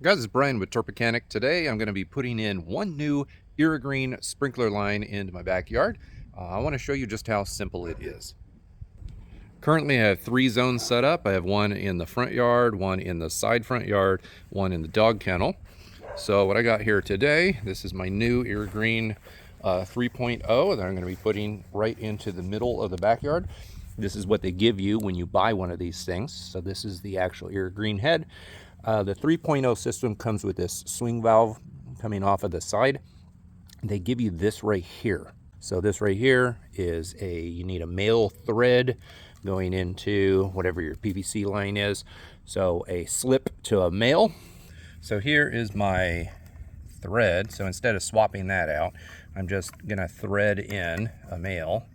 Guys, it's Brian with Mechanic. Today I'm going to be putting in one new Irrigreen sprinkler line into my backyard. I want to show you just how simple it is. Currently I have 3 zones set up. I have one in the front yard, one in the side front yard, one in the dog kennel. So what I got here today, this is my new Irrigreen 3.0 that I'm going to be putting right into the middle of the backyard. This is what they give you when you buy one of these things. So this is the actual Irrigreen head. The 3.0 system comes with this swing valve coming off of the side. They give you this right here. So this right here is you need a male thread going into whatever your PVC line is. So a slip to a male. So here is my thread. So instead of swapping that out, I'm just gonna thread in a male.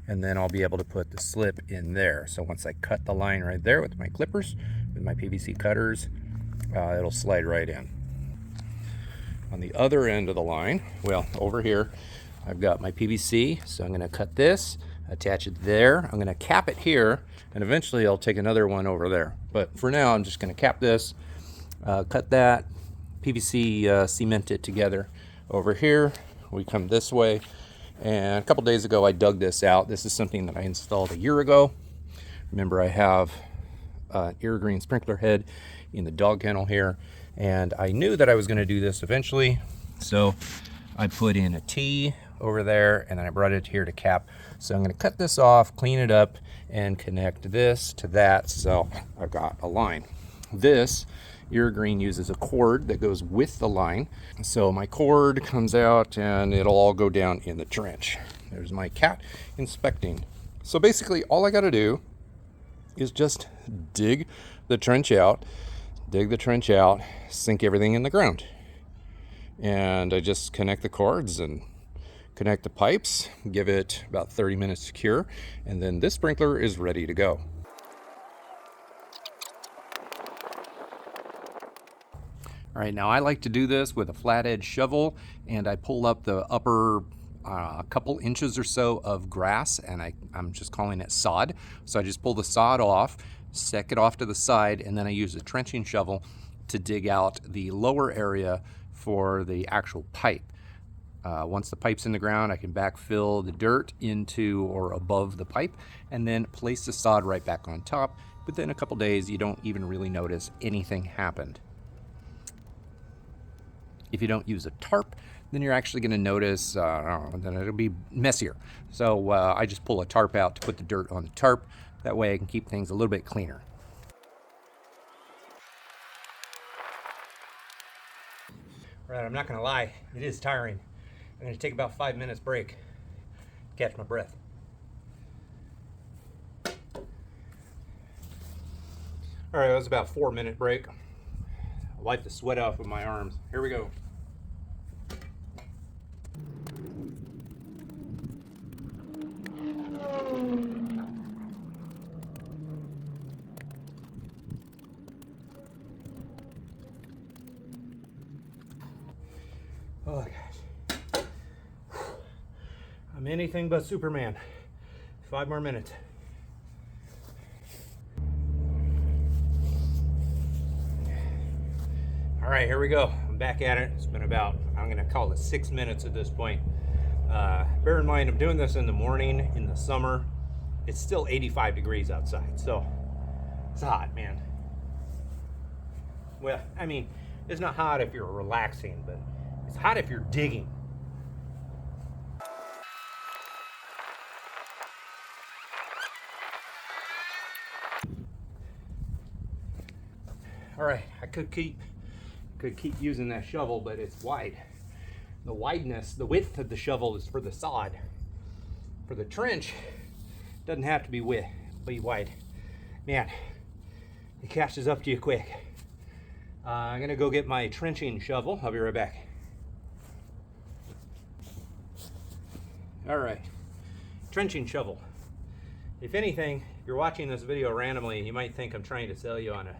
And then I'll be able to put the slip in there. So once I cut the line right there with my clippers, with my PVC cutters, it'll slide right in. On the other end of the line, well, over here, I've got my PVC. So I'm gonna cut this, attach it there. I'm gonna cap it here, and eventually I'll take another one over there. But for now, I'm just gonna cap this, cut that, PVC cement it together. Over here, we come this way. And a couple days ago, I dug this out. This is something that I installed a year ago. Remember, I have an Irrigreen sprinkler head in the dog kennel here, and I knew that I was going to do this eventually. So I put in a T over there, and then I brought it here to cap. So I'm going to cut this off, clean it up, and connect this to that. So I've got a line. This Irrigreen uses a cord that goes with the line. So my cord comes out and it'll all go down in the trench. There's my cat inspecting. So basically all I got to do is just dig the trench out, sink everything in the ground. And I just connect the cords and connect the pipes, give it about 30 minutes to cure, and then this sprinkler is ready to go. All right, now I like to do this with a flat edge shovel, and I pull up the upper couple inches or so of grass, and I'm just calling it sod. So I just pull the sod off, set it off to the side, and then I use a trenching shovel to dig out the lower area for the actual pipe. Once the pipe's in the ground, I can backfill the dirt into or above the pipe, and then place the sod right back on top. Within a couple days, you don't even really notice anything happened. If you don't use a tarp, then you're actually going to notice then it'll be messier. So I just pull a tarp out to put the dirt on the tarp. That way I can keep things a little bit cleaner. All right, I'm not going to lie, it is tiring. I'm going to take about 5 minutes break, catch my breath. All right, that was about a 4-minute break. Wipe the sweat off with my arms. Here we go. Oh gosh. I'm anything but Superman. 5 more minutes. All right, here we go. I'm back at it. It's been about, I'm gonna call it 6 minutes at this point. Bear in mind, I'm doing this in the morning, in the summer. It's still 85 degrees outside, so it's hot, man. Well, I mean, it's not hot if you're relaxing, but it's hot if you're digging. All right, I could keep using that shovel, but it's wide. The width of the shovel is for the sod. For the trench, it doesn't have to be wide. Man, it catches up to you quick. I'm gonna go get my trenching shovel. I'll be right back. All right, trenching shovel. If anything, if you're watching this video randomly, you might think I'm trying to sell you on a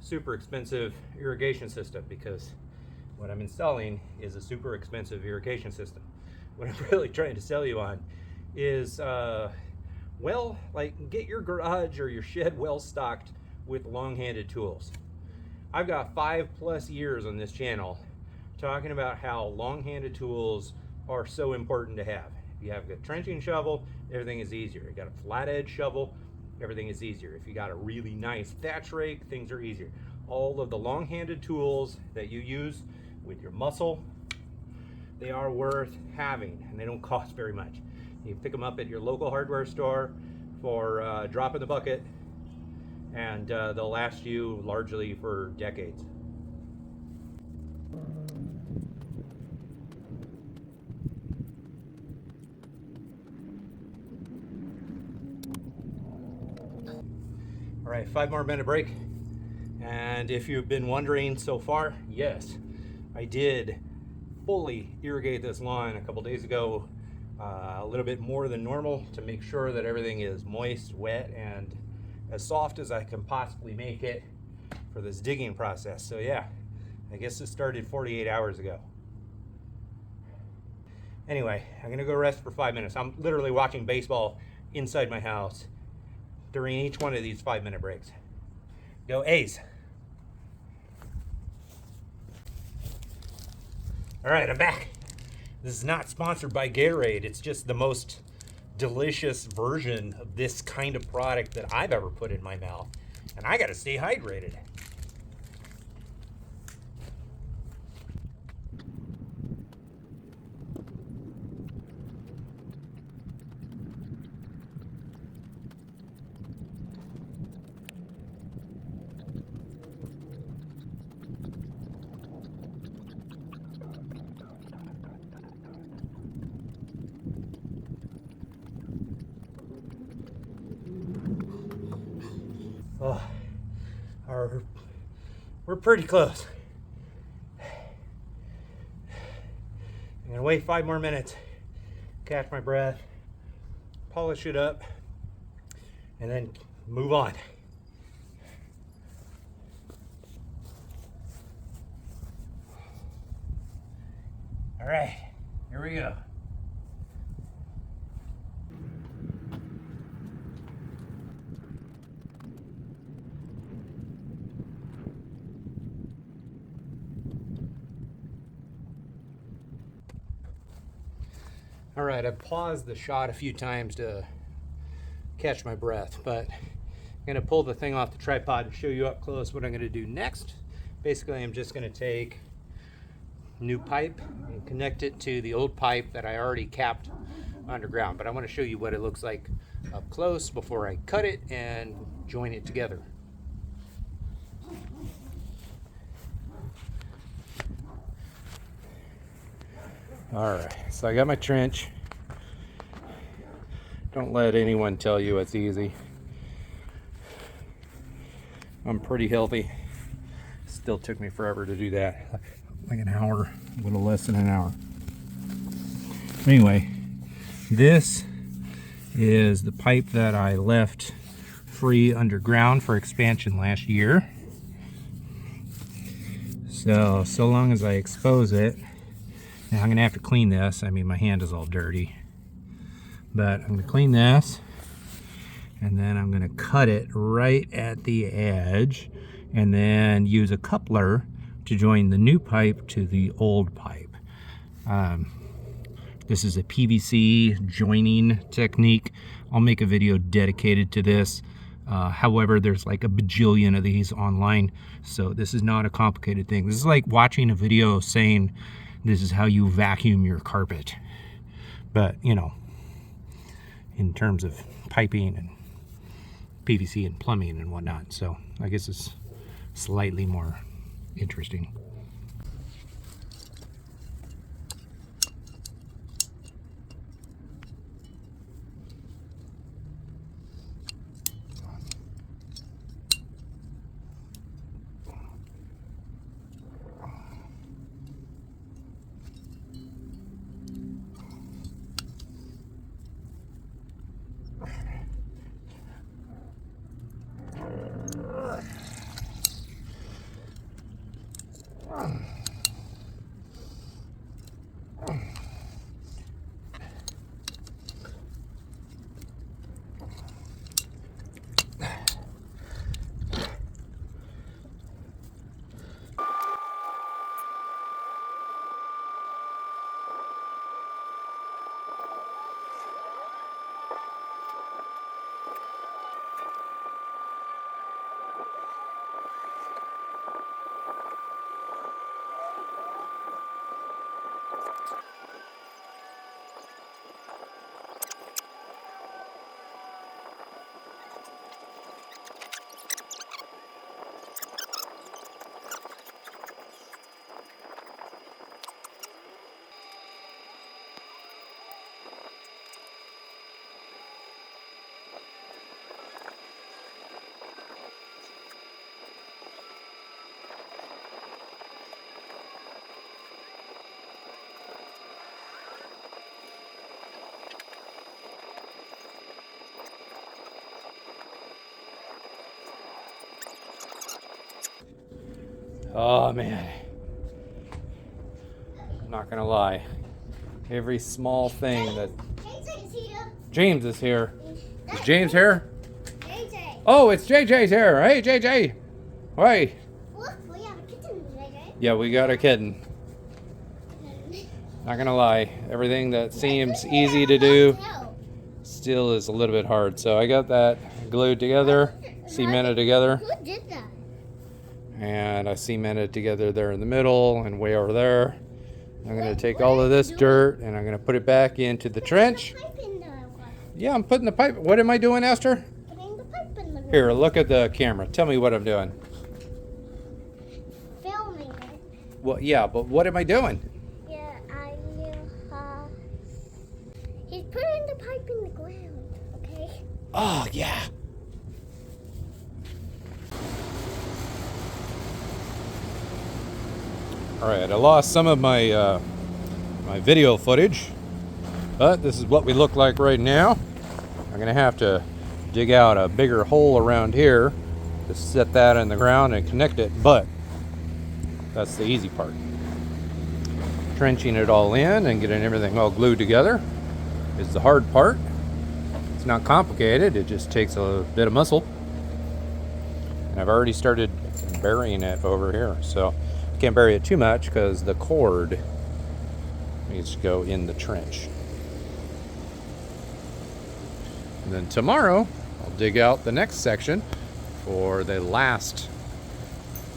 super expensive irrigation system, because what I'm installing is a super expensive irrigation system. What I'm really trying to sell you on is, well, like, get your garage or your shed well stocked with long-handed tools. I've got 5+ years on this channel talking about how long-handed tools are so important to have. If you have a trenching shovel, everything is easier. You got a flat edge shovel, everything is easier. If you got a really nice thatch rake, things are easier. All of the long-handed tools that you use with your muscle, they are worth having, and they don't cost very much. You pick them up at your local hardware store for a drop in the bucket, and they'll last you largely for decades. All right, 5 more minute break. And if you've been wondering so far, yes, I did fully irrigate this lawn a couple days ago, a little bit more than normal to make sure that everything is moist, wet, and as soft as I can possibly make it for this digging process. So yeah, I guess it started 48 hours ago. Anyway, I'm gonna go rest for 5 minutes. I'm literally watching baseball inside my house during each one of these 5 minute breaks. Go A's. All right, I'm back. This is not sponsored by Gatorade. It's just the most delicious version of this kind of product that I've ever put in my mouth. And I gotta stay hydrated. Oh, we're pretty close. I'm gonna wait 5 more minutes, catch my breath, polish it up, and then move on. All right, here we go. All right, I've paused the shot a few times to catch my breath, but I'm gonna pull the thing off the tripod and show you up close what I'm gonna do next. Basically, I'm just gonna take new pipe and connect it to the old pipe that I already capped underground, but I wanna show you what it looks like up close before I cut it and join it together. All right, so I got my trench. Don't let anyone tell you it's easy. I'm pretty healthy. Still took me forever to do that. Like an hour, a little less than an hour. Anyway, this is the pipe that I left free underground for expansion last year. So long as I expose it. Now I'm gonna have to clean this. I mean, my hand is all dirty, but I'm gonna clean this, and then I'm gonna cut it right at the edge, and then use a coupler to join the new pipe to the old pipe. This is a PVC joining technique. I'll make a video dedicated to this. However, there's like a bajillion of these online, so this is not a complicated thing. This is like watching a video saying this is how you vacuum your carpet, but you know, in terms of piping and PVC and plumbing and whatnot, so I guess it's slightly more interesting. Oh man, I'm not gonna lie. Every small thing that James is here. Is James here? JJ. Oh, it's JJ's here. Hey, JJ. Hey. Look, we have a kitten, JJ. Yeah, we got a kitten. Not gonna lie, everything that seems easy to do still is a little bit hard. So I got that glued together, cemented together. Who did that? And I cemented together there in the middle and way over there. I'm gonna take all of this dirt and I'm gonna put it back into the trench. Yeah, I'm putting the pipe. What am I doing, Esther? Putting the pipe in the ground. Here, look at the camera. Tell me what I'm doing. Filming it. Well, yeah, but what am I doing? Yeah, he's putting the pipe in the ground, okay? Oh, yeah. All right, I lost some of my my video footage, but this is what we look like right now. I'm gonna have to dig out a bigger hole around here to set that in the ground and connect it, but that's the easy part. Trenching it all in and getting everything all glued together is the hard part. It's not complicated, it just takes a bit of muscle. And I've already started burying it over here, so I can't bury it too much because the cord needs to go in the trench. And then tomorrow I'll dig out the next section for the last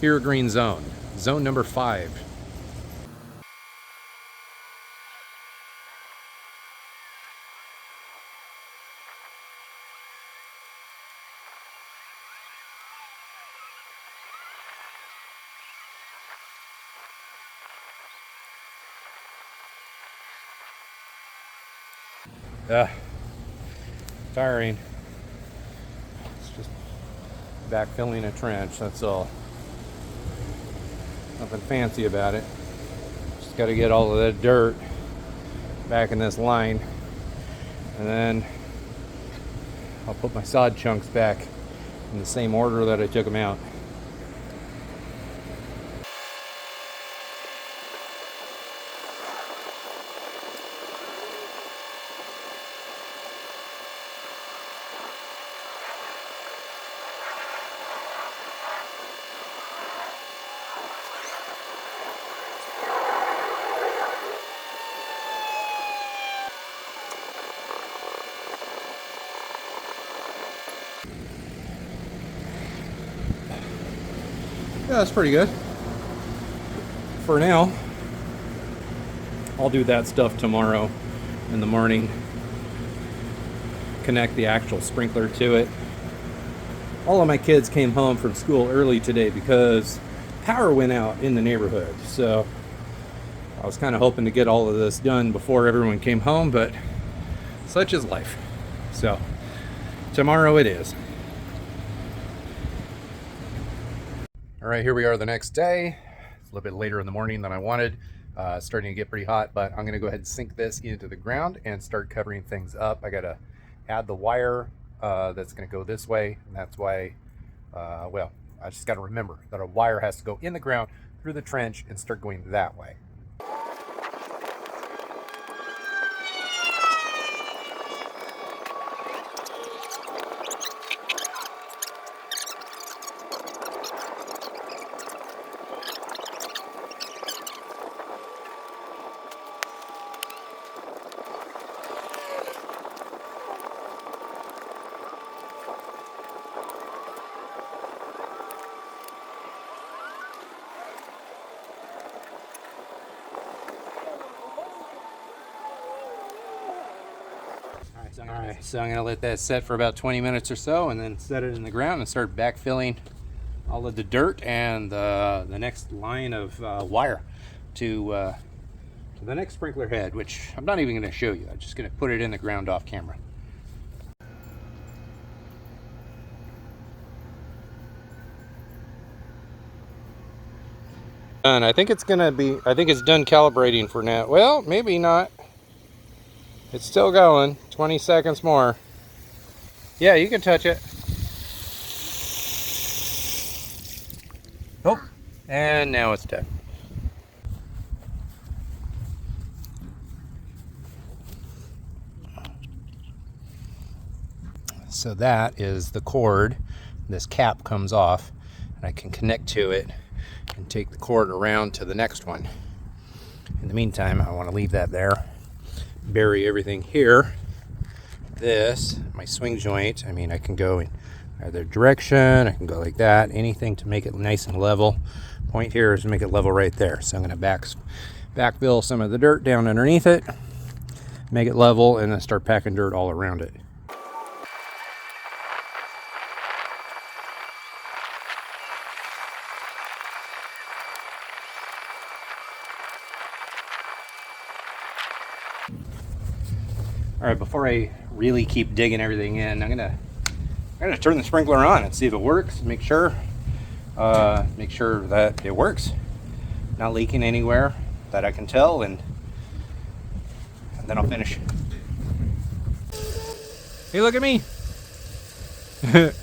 Irrigreen zone, zone number 5. Tiring. It's just backfilling a trench, that's all. Nothing fancy about it. Just got to get all of that dirt back in this line, and then I'll put my sod chunks back in the same order that I took them out. Yeah, that's pretty good. For now, I'll do that stuff tomorrow in the morning. Connect the actual sprinkler to it. All of my kids came home from school early today because power went out in the neighborhood. So I was kind of hoping to get all of this done before everyone came home, but such is life. So tomorrow it is. All right, here we are the next day. It's a little bit later in the morning than I wanted. It's starting to get pretty hot, but I'm gonna go ahead and sink this into the ground and start covering things up. I gotta add the wire that's gonna go this way, and that's why, well, I just gotta remember that a wire has to go in the ground through the trench and start going that way. Alright, so I'm going to let that set for about 20 minutes or so and then set it in the ground and start backfilling all of the dirt and the next line of wire to the next sprinkler head, which I'm not even going to show you. I'm just going to put it in the ground off camera. And I think it's going to be, I think it's done calibrating for now. Well, maybe not. It's still going. 20 seconds more. Yeah, you can touch it. Oh, And now it's done. So that is the cord. This cap comes off, and I can connect to it and take the cord around to the next one. In the meantime, I want to leave that there, bury everything here. This, my swing joint, I mean, I can go in either direction, I can go like that, anything to make it nice and level. Point here is to make it level right there. So I'm going to backfill some of the dirt down underneath it, make it level, and then start packing dirt all around it. All right, before I really keep digging everything in, I'm gonna turn the sprinkler on and see if it works. Make sure that it works, not leaking anywhere that I can tell, and then I'll finish. Hey, look at me.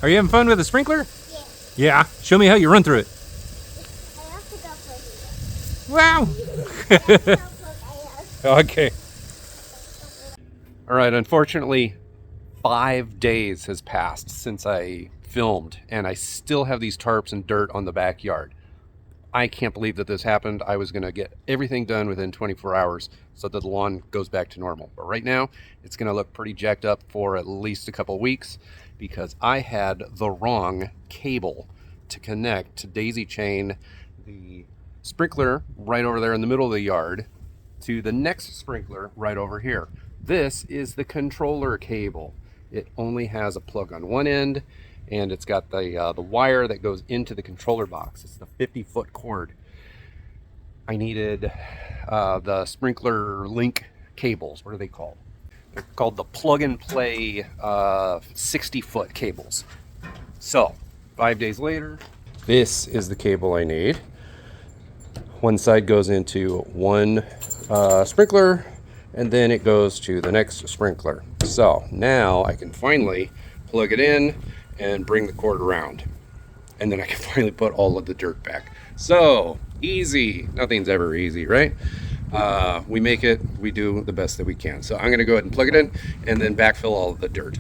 Are you having fun with the sprinkler? Yeah. Yeah. Show me how you run through it. I have to go for here. Wow. Okay. All right, unfortunately, 5 days has passed since I filmed, and I still have these tarps and dirt on the backyard. I can't believe that this happened. I was gonna get everything done within 24 hours so that the lawn goes back to normal. But right now, it's gonna look pretty jacked up for at least a couple weeks because I had the wrong cable to connect to daisy chain the sprinkler right over there in the middle of the yard to the next sprinkler right over here. This is the controller cable. It only has a plug on one end, and it's got the wire that goes into the controller box. It's the 50-foot cord. I needed the sprinkler link cables. What are they called? They're called the plug and play 60-foot cables. So 5 days later, this is the cable I need. One side goes into one sprinkler, and then it goes to the next sprinkler. So now I can finally plug it in and bring the cord around. And then I can finally put all of the dirt back. So easy. Nothing's ever easy, right? We make it, we do the best that we can. So I'm gonna go ahead and plug it in and then backfill all of the dirt.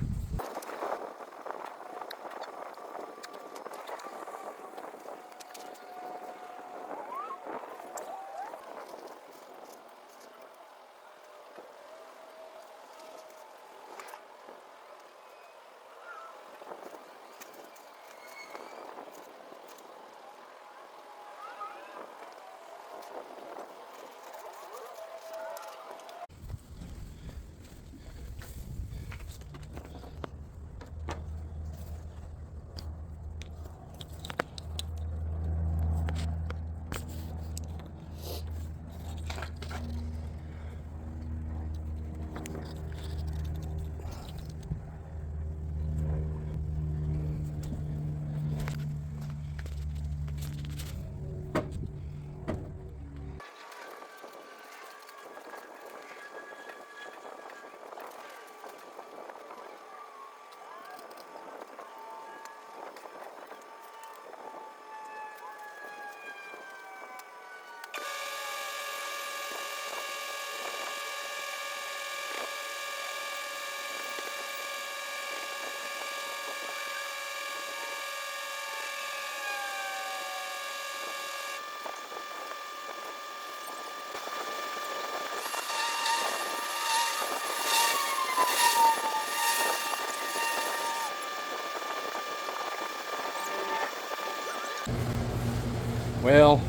Well,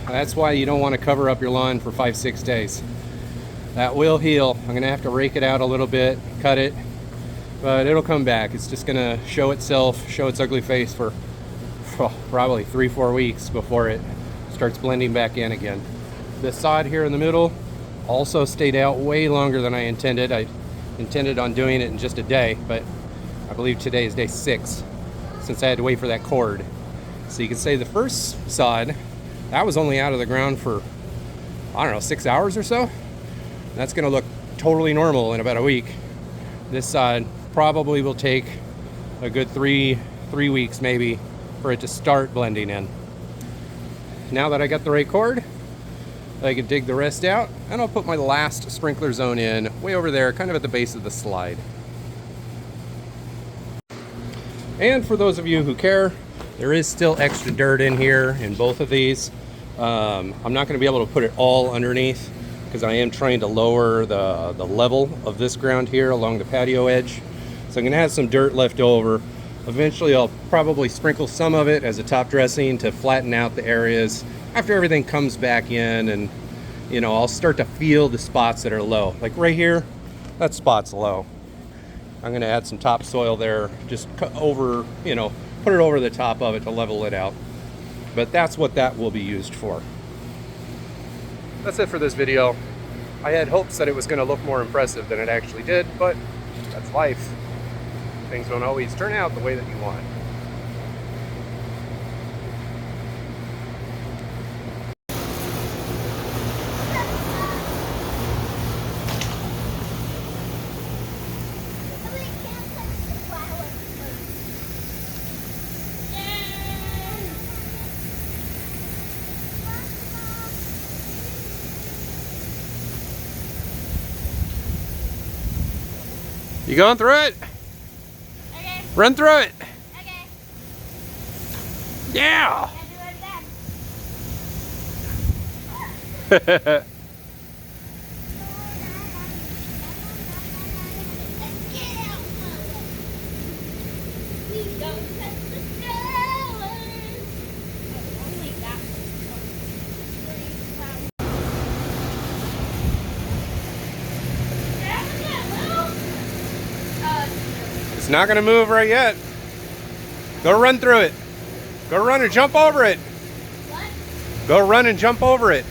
that's why you don't want to cover up your lawn for 5-6 days. That will heal. I'm gonna have to rake it out a little bit, cut it, but it'll come back. It's just gonna show itself, show its ugly face for probably 3-4 weeks before it starts blending back in again. The sod here in the middle also stayed out way longer than I intended. I intended on doing it in just a day, but I believe today is day 6 since I had to wait for that cord. So you can say the first sod, that was only out of the ground for, I don't know, 6 hours or so. That's gonna look totally normal in about a week. This sod probably will take a good three weeks maybe for it to start blending in. now that I got the right cord, I can dig the rest out, and I'll put my last sprinkler zone in way over there, kind of at the base of the slide. And for those of you who care, there is still extra dirt in here in both of these. I'm not going to be able to put it all underneath because I am trying to lower the level of this ground here along the patio edge. So I'm going to have some dirt left over. Eventually I'll probably sprinkle some of it as a top dressing to flatten out the areas after everything comes back in, and you know, I'll start to feel the spots that are low. Like right here, that spot's low. I'm going to add some topsoil there, just over, you know, put it over the top of it to level it out. But that's what that will be used for. That's it for this video. I had hopes that it was going to look more impressive than it actually did, but that's life. Things don't always turn out the way that you want. You going through it? Okay. Run through it. Okay. Yeah. It's not going to move right yet. Go run through it. Go run and jump over it. What? Go run and jump over it.